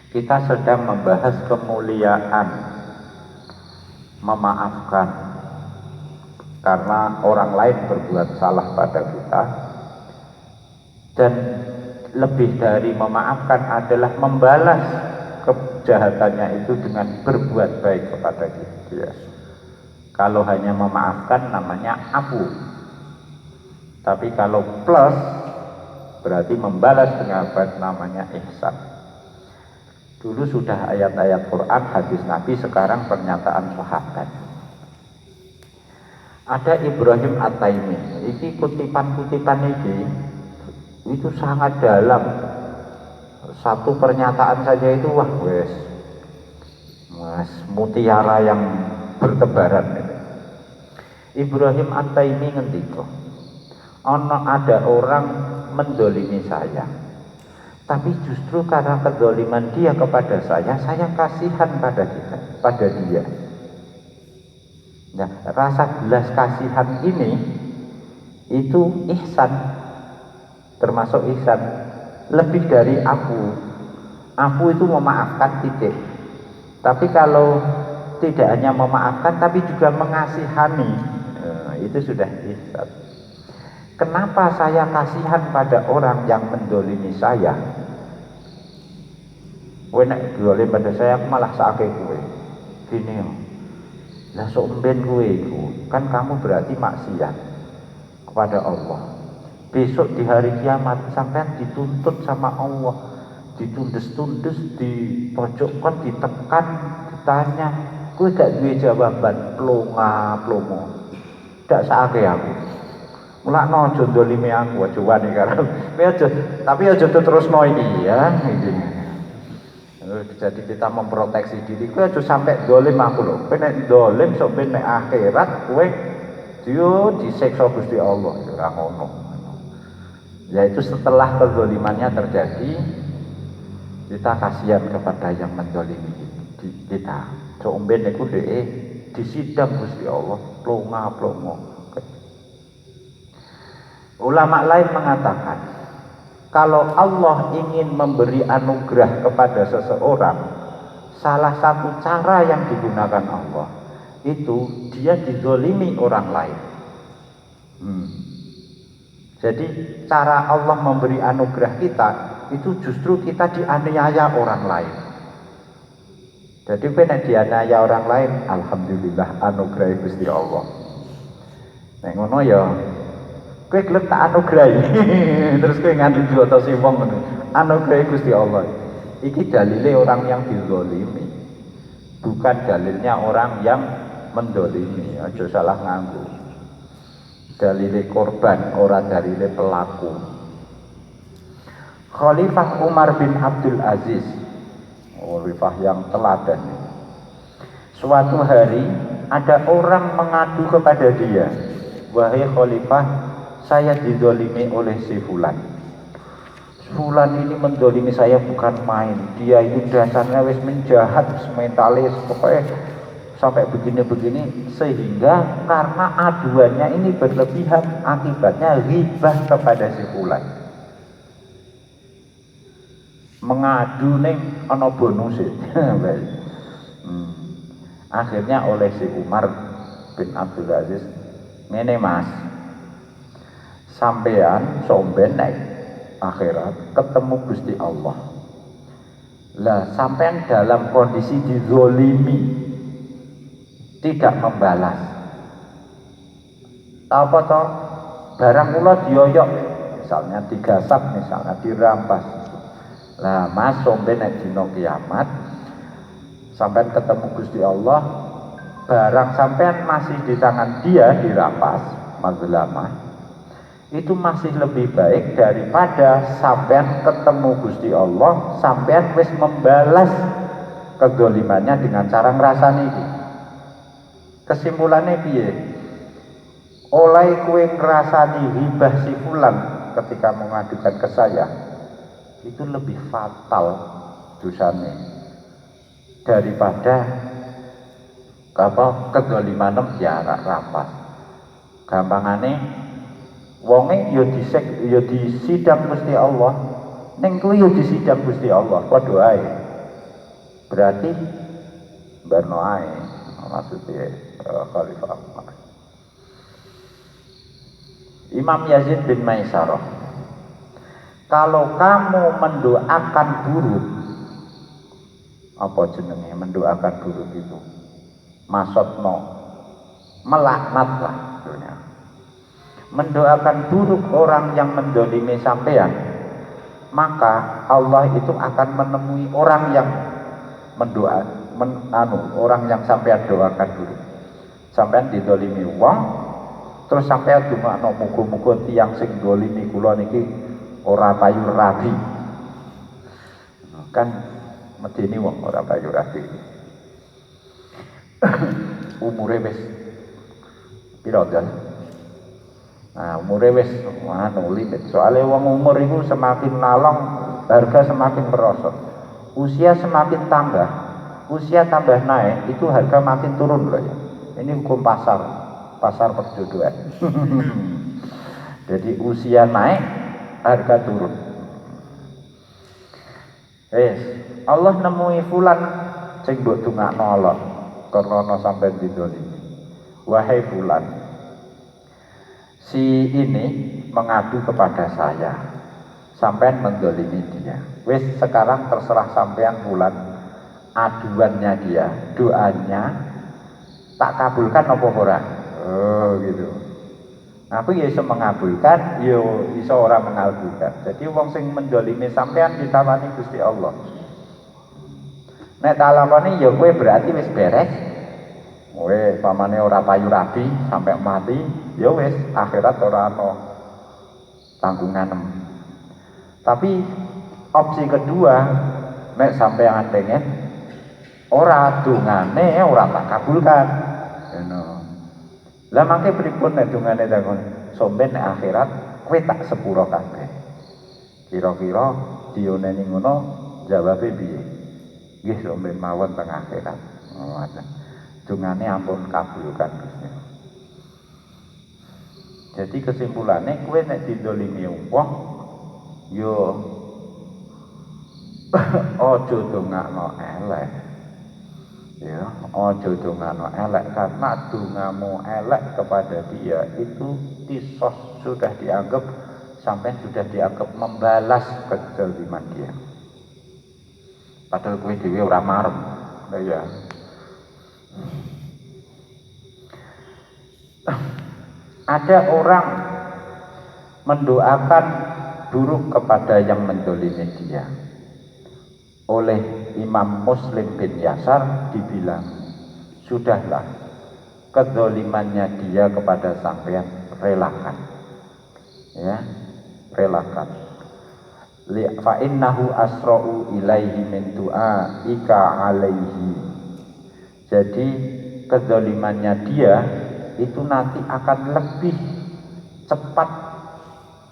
Kita sedang membahas kemuliaan memaafkan karena orang lain berbuat salah pada kita, dan lebih dari memaafkan adalah membalas kejahatannya itu dengan berbuat baik kepada dia. Kalau hanya memaafkan namanya afu, tapi kalau plus berarti membalas dengan baik namanya ihsan. Dulu sudah ayat-ayat Quran, hadis Nabi, sekarang pernyataan sahabat. Ada Ibrahim At-Taimi. Ini kutipan-kutipan ini itu sangat dalam. Satu pernyataan saja itu wah mutiara yang bertebaran. Ibrahim At-Taimi ngendika, ada orang mendolimi saya, tapi justru karena kedoliman dia kepada saya kasihan pada dia. Nah, rasa belas kasihan ini itu ihsan, termasuk ihsan, lebih dari afu. Afu itu memaafkan titik. Tapi kalau tidak hanya memaafkan tapi juga mengasihani, itu sudah ihsan. Kenapa saya kasihan pada orang yang mendolimi saya? Kowe nek dolim pada saya, aku malah sakit kowe. Gini yo. Lah sok mben kowe iku, kan kamu berarti maksiat kepada Allah. Besok di hari kiamat sampean dituntut sama Allah, ditundes-tundes, dipojokkan, ditekan, ditanya. Kowe gak duwe jawaban, plonga-plongo. Dak sakake aku. Mulakno aja ndolimi aku, aja wani karo. Tapi aja terusno iki ya. Jadi kita memproteksi diri, kowe aja sampai dolim aku lho. Kowe nek dolim sok ben nek akhirat kowe disiksa Gusti Allah, ora ngono. Yaitu setelah kezalimannya terjadi, kita kasihan kepada yang mendolimi kita. Sok ben niku disidang Gusti Allah, plonga-plongo. Ulama lain mengatakan, kalau Allah ingin memberi anugerah kepada seseorang, salah satu cara yang digunakan Allah itu dia dizolimi orang lain. Jadi cara Allah memberi anugerah kita itu justru kita dianiaya orang lain. Jadi nek dianiaya orang lain, alhamdulillah anugerah Gusti Allah. Nek ngono ya kowe gelem tak anugrahi. Terus kowe nganti diotosi wong ngono. Anugrahi Gusti Allah. Iki dalile orang yang dizalimi. Bukan dalilnya orang yang mendolimi. Aja salah nganggo. Dalile korban, ora dalile pelaku. Khalifah Umar bin Abdul Aziz, khalifah yang teladan. Suatu hari ada orang mengadu kepada dia, wahai khalifah, saya dizalimi oleh si Fulan. Fulan ini mendolimi saya bukan main. Dia itu dasarnya wis menjahat, mentalis, pokoknya sampai begini-begini, sehingga karena aduannya ini berlebihan, akibatnya ghibah kepada si Fulan. Mengadu ning ana bonuse. Akhirnya oleh si Umar bin Abdul Aziz, ngene Mas, sampean somben naik akhirat ketemu Gusti Allah. Lah sampean dalam kondisi dizolimi, tidak membalas. Apa toh? Barang kula dioyok, misalnya digasap, misalnya dirampas. Lah Mas somben naik dina kiamat, sampean ketemu Gusti Allah, barang sampean masih di tangan dia dirampas, mazlamah, itu masih lebih baik daripada sampean ketemu Gusti Allah, sampean wis membalas kezalimannya dengan cara ngrasani iki. Kesimpulannya piye? Oleh kowe ngrasani hibah si Fulan ketika mengadukan ke saya, itu lebih fatal dosane daripada kezaliman jarak rampas. Gampangane wonge ya disidang Gusti Allah, ning kuwi yo disidang Gusti Allah padha ae. Berarti barno ae maksudnya Khalifah Umar. Imam Yazid bin Maisarah, kalau kamu mendoakan buruk, apa jenenge mendoakan buruk itu? Maksudno melaknatlah dunia. Mendoakan buruk orang yang mendolimi sampean, maka Allah itu akan menemui orang yang orang yang sampean doakan buruk. Sampean didolimi wong, terus sampean dongakno muga-muga tiyang sing dolimi kula niki ora payu rabi. Kan medeni wong ora payu rabi. Umure wis piro dan? Nah, umure wis limit. Soale wong umur iku semakin lalong, harga semakin merosot. Usia semakin tambah, usia tambah naik, itu harga makin turun loh ya. Ini hukum pasar perjodohan. Jadi usia naik, harga turun. Allah nemui fulan sing mbok dongakno Allah karena sampai didolimi. Wahai fulan, si ini mengadu kepada saya, sampean mendolimi dia. Wis sekarang terserah sampean fulan, aduannya dia, doanya tak kabulkan apa ora? Oh gitu. Aku ya iso mengabulkan, yo iso ora mengabulkan. Jadi wong sing mendolimi sampean ditawani Gusti Allah. Nek talakone ya kowe berarti wis beres. Kowe pamane ora payu rabi sampai mati, ya wis akhirat ora ana tanggungan. Tapi opsi kedua, nek sampean pengen ora dungane ora tak kabulkan. Lah mangke pripun nek dungane takon, somben nek akhirat kowe tak sepuro kabeh. Kira-kira dioneni ngono jawabe piye? Nggih somben mawon teng akhirat. Ngoten. Dungane ampun kabulkan Gusti. Jadi kesimpulannya kowe nek didolimi wong yo aja dongakno elek. Ya, aja dongakno elek karena dongamu elek kepada dia itu kisos sudah dianggap sampai sudah dianggap membalas kezaliman dia. Padahal kowe dhewe ora marem. Lah ya. Ada orang mendoakan buruk kepada yang mendolimi dia. Oleh Imam Muslim bin Yasar dibilang, sudahlah, kezalimannya dia kepada sampean relakan. Ya, relakan. Fa innahu asra'u ilaihi min du'aika alaihi. Jadi kezalimannya dia itu nanti akan lebih cepat,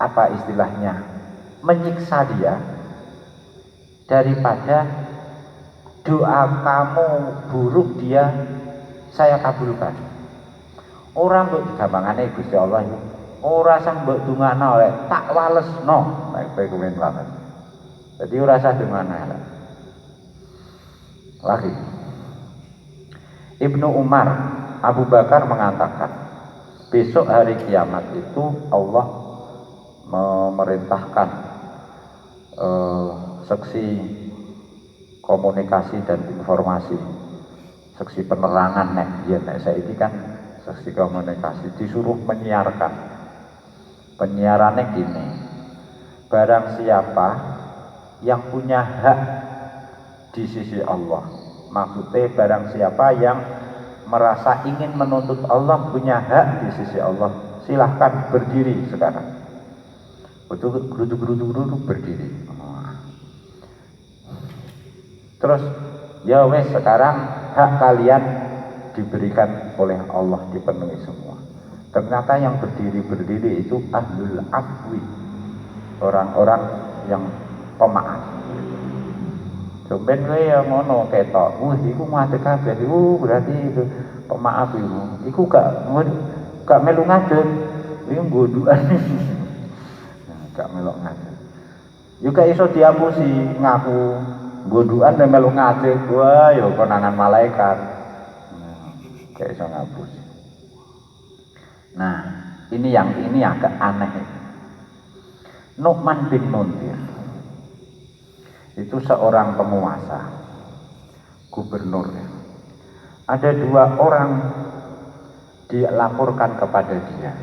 apa istilahnya, menyiksa dia daripada doa kamu buruk dia saya kabulkan. Orang mbok digampangane Gusti Allah itu ora sah mbok dongakno lek tak walesno nek kowe kuwen banget. Jadi ora sah dongakno lek. Lagi Ibnu Umar, Abu Bakar mengatakan besok hari kiamat itu Allah memerintahkan seksi komunikasi dan informasi, seksi penerangan nek saiki kan seksi komunikasi disuruh menyiarkan. Penyiarannya gini, barang siapa yang punya hak di sisi Allah, maksudnya barang siapa yang merasa ingin menuntut Allah punya hak di sisi Allah, silahkan berdiri sekarang. Betul, geruduk berdiri. Terus ya wes sekarang hak kalian diberikan oleh Allah, dipenuhi semua. Ternyata yang berdiri itu ahlul afwi, orang-orang yang pemaaf. Sampeyan kowe ya ngono ketok, iku ngadeg kabeh, berarti itu pemaaf iku gak melu ngadeg, iku nggondukan. Gak melok ngadeg. Juga iso diapusi ngaku bodohan dan melu ngadeg, wah yo konangan malaikat. Gak iso ngapusi. Nah, ini agak aneh. Nu'man bin Munzir itu seorang penguasa, gubernur. Ada 2 orang dilaporkan kepada dia,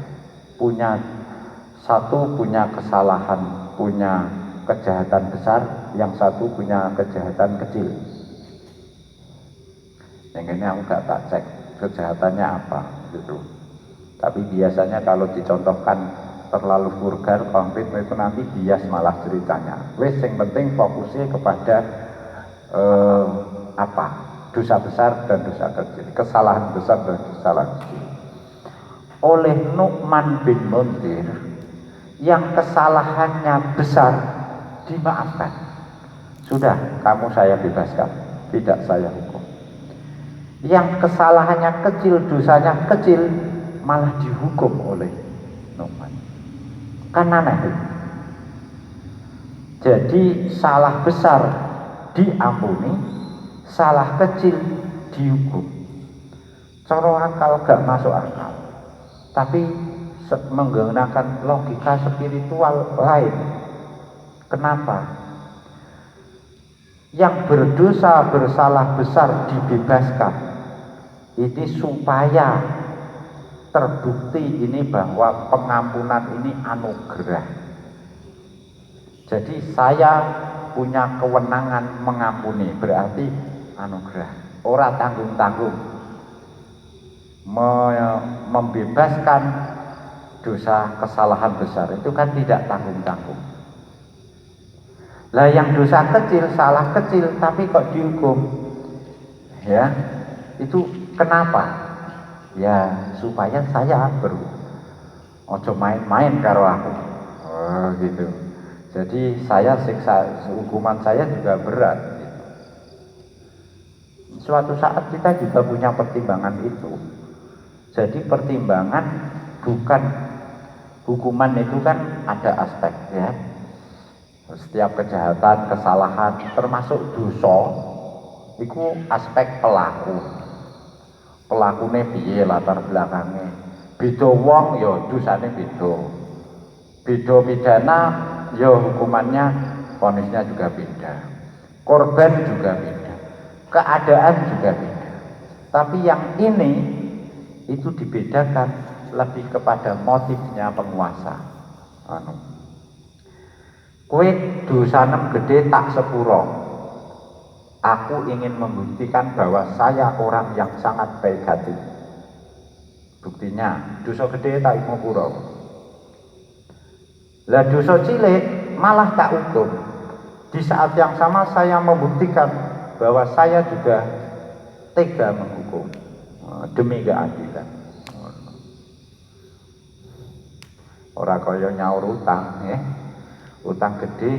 satu punya kesalahan, punya kejahatan besar, yang satu punya kejahatan kecil. Yang ini aku gak tak cek kejahatannya apa gitu. Tapi biasanya kalau dicontohkan terlalu vulgar, konflik itu nanti bias malah ceritanya. Wes yang penting fokusnya kepada dosa besar dan dosa kecil, kesalahan besar dan kesalahan kecil. Oleh Nu'man bin Munzir yang kesalahannya besar dimaafkan. Sudah, kamu saya bebaskan, tidak saya hukum. Yang kesalahannya kecil, dosanya kecil, malah dihukum oleh Nu'man. Kan aneh. Jadi salah besar diampuni, salah kecil dihukum. Cara akal gak masuk akal, tapi menggunakan logika spiritual lain. Kenapa? Yang berdosa bersalah besar dibebaskan, ini supaya terbukti ini bahwa pengampunan ini anugerah. Jadi saya punya kewenangan mengampuni, berarti anugerah. Ora tanggung-tanggung. Membebaskan dosa kesalahan besar itu kan tidak tanggung-tanggung. Lah yang dosa kecil, salah kecil tapi kok dihukum, ya itu kenapa? Ya supaya saya ojo main-main karo aku, gitu. Jadi saya hukuman saya juga berat. Gitu. Suatu saat kita juga punya pertimbangan itu. Jadi pertimbangan bukan hukuman itu kan ada aspek, ya. Setiap kejahatan, kesalahan, termasuk dosa, itu aspek pelaku. Pelakune piye latar belakangnya. Beda wong ya dosane beda. Beda pidana ya hukumannya, vonisnya juga beda. Korban juga beda. Keadaan juga beda. Tapi yang ini itu dibedakan lebih kepada motifnya penguasa. Kowe dosanem gede tak sepuro. Aku ingin membuktikan bahwa saya orang yang sangat baik hati. Buktinya dosa gede tak sepuro. Lah dosa cilik malah tak hukum. Di saat yang sama saya membuktikan bahwa saya juga tega menghukum demi keadilan. Ora kaya nyaur utang, ya. Utang gede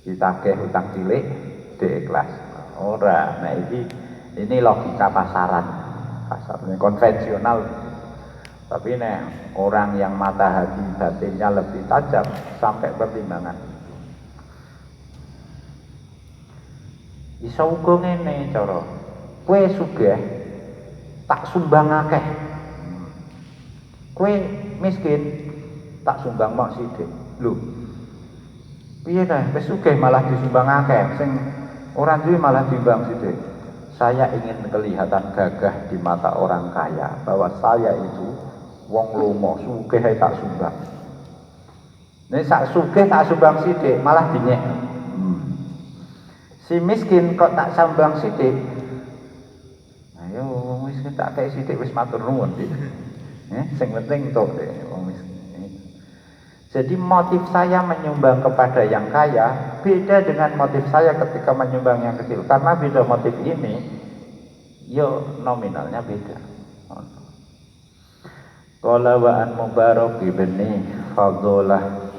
ditagih utang cilik diikhlas. Ora, nah ini logika pasarnya konvensional. Tapi nek orang yang mata hati batinnya lebih tajam sampai pertimbangan. Iso uga ngene cara. Kowe sugih tak sumbang akeh. Kowe miskin tak sumbang mok sithik. Lho. Piye ta? Wis sugih malah disumbang akeh, sing ora duwe malah diumbang sithik. Saya ingin kelihatan gagah di mata orang kaya bahwa saya itu wong lomo, sugih tak sumbang. Nek sak sugih tak sumbang sithik malah dinyek. Si miskin kok tak sumbang sithik. Ayo wong miskin tak kei sithik wis matur nuwun iki. Sing penting entuk wong miskin. Jadi motif saya menyumbang kepada yang kaya beda dengan motif saya ketika menyumbang yang kecil. Karena beda motif ini, yo nominalnya beda. Qala wa an Mubarak ibni Fadlah